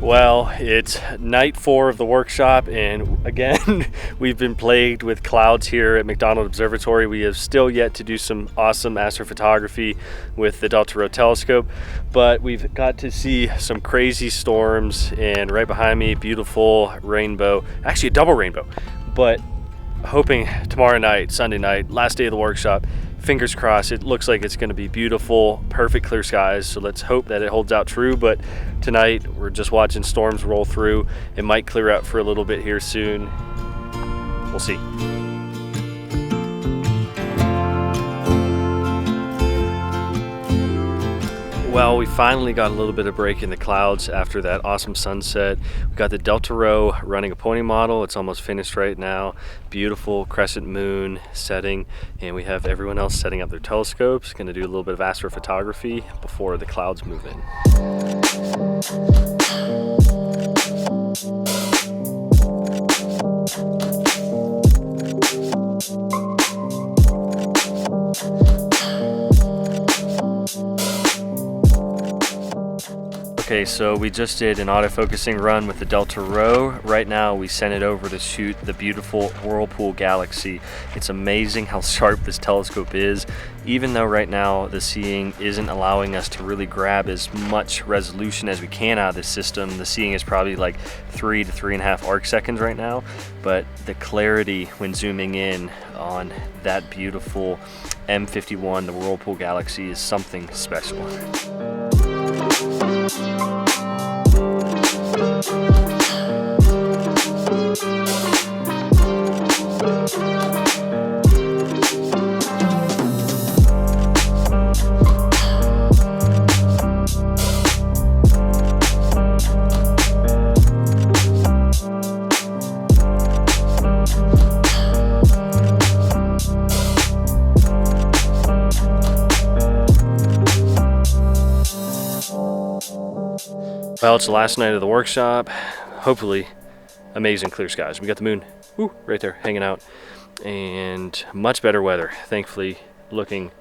Well, it's night 4 of the workshop, and again, we've been plagued with clouds here at McDonald Observatory. We have still yet to do some awesome astrophotography with the DeltaRho telescope, but we've got to see some crazy storms, and right behind me, beautiful rainbow, actually a double rainbow. But hoping tomorrow night, Sunday night, last day of the workshop, fingers crossed, it looks like it's going to be beautiful, perfect clear skies, so let's hope that it holds out true. But tonight we're just watching storms roll through. It might clear up for a little bit here soon. We'll see. Well, we finally got a little bit of break in the clouds after that awesome sunset. We got the DeltaRho running a pointing model. It's almost finished right now. Beautiful crescent moon setting, and we have everyone else setting up their telescopes. Going to do a little bit of astrophotography before the clouds move in. Okay, so we just did an autofocusing run with the DeltaRho. Right now we sent it over to shoot the beautiful Whirlpool galaxy. It's amazing how sharp this telescope is. Even though right now the seeing isn't allowing us to really grab as much resolution as we can out of this system, the seeing is probably like 3 to 3.5 arc seconds right now, but the clarity when zooming in on that beautiful M51, the Whirlpool galaxy, is something special. Well, it's the last night of the workshop. Hopefully, amazing clear skies. We got the moon, right there, hanging out, and much better weather, thankfully, looking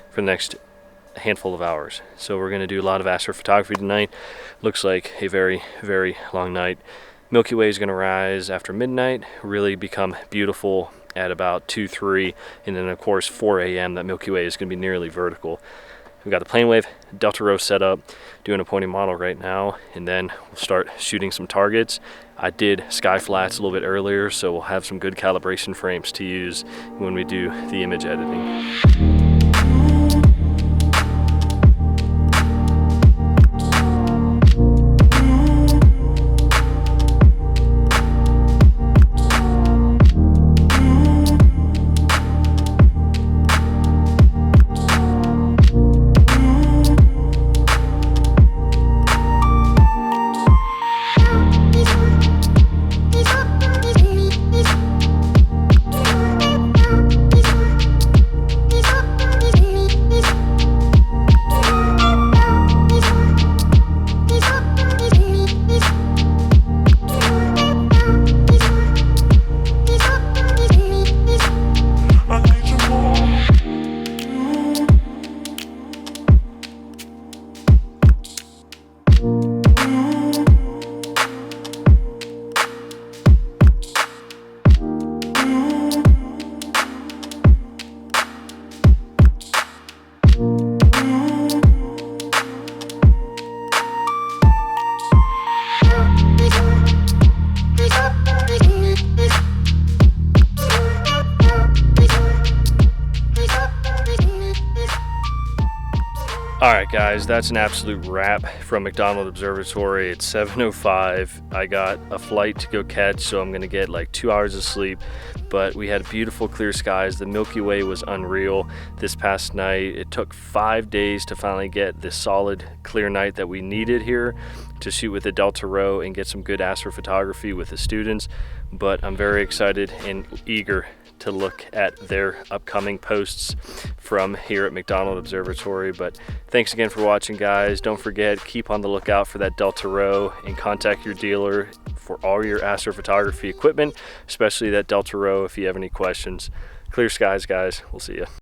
for the next handful of hours. So we're going to do a lot of astrophotography tonight. Looks like a very, very long night. Milky Way is going to rise after midnight, really become beautiful at about 2, 3, and then of course 4 a.m. that Milky Way is going to be nearly vertical. We've got the PlaneWave DeltaRho set up, doing a pointing model right now, and then we'll start shooting some targets. I did sky flats a little bit earlier, so we'll have some good calibration frames to use when we do the image editing. Alright guys, that's an absolute wrap from McDonald Observatory. It's 7:05. I got a flight to go catch, so I'm going to get like 2 hours of sleep. But we had beautiful clear skies. The Milky Way was unreal this past night. It took 5 days to finally get the solid clear night that we needed here to shoot with the DeltaRho and get some good astrophotography with the students. But I'm very excited and eager to look at their upcoming posts from here at McDonald Observatory. But thanks again for watching, guys. Don't forget, keep on the lookout for that DeltaRho and contact your dealer for all your astrophotography equipment, especially that DeltaRho if you have any questions. Clear skies, guys. We'll see you.